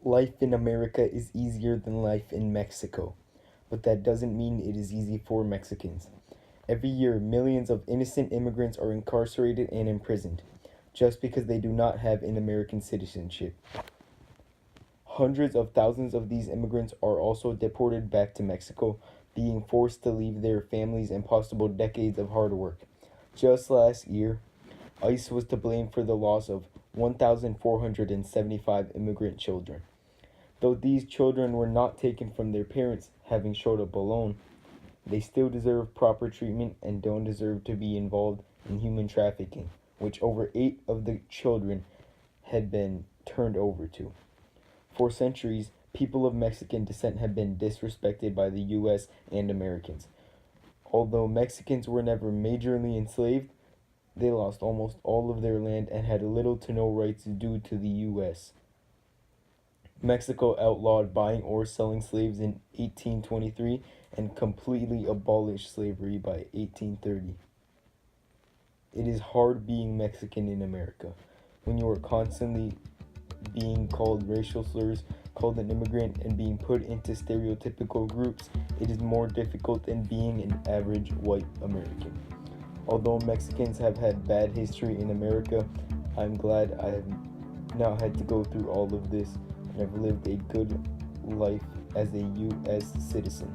Life in America is easier than life in Mexico, but that doesn't mean it is easy for Mexicans. Every year, millions of innocent immigrants are incarcerated and imprisoned just because they do not have an American citizenship. Hundreds of thousands of these immigrants are also deported back to Mexico, being forced to leave their families and possible decades of hard work. Just last year, ICE was to blame for the loss of 1,475 immigrant children. Though these children were not taken from their parents, having showed up alone, they still deserve proper treatment and don't deserve to be involved in human trafficking, which over 8 of the children had been turned over to. For centuries, people of Mexican descent have been disrespected by the US and Americans. Although Mexicans were never majorly enslaved, they lost almost all of their land and had little to no rights due to the US. Mexico outlawed buying or selling slaves in 1823 and completely abolished slavery by 1830. It is hard being Mexican in America when you are constantly being called racial slurs, called an immigrant, and being put into stereotypical groups. It is more difficult than being an average white American. Although Mexicans have had bad history in America, I'm glad I have not had to go through all of this and have lived a good life as a U.S. citizen.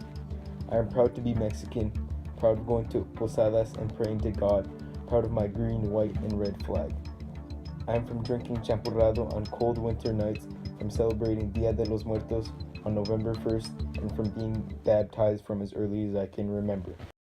I am proud to be Mexican, proud of going to posadas and praying to God, proud of my green, white, and red flag. I am from drinking champurrado on cold winter nights, from celebrating Dia de los Muertos on November 1st, and from being baptized from as early as I can remember.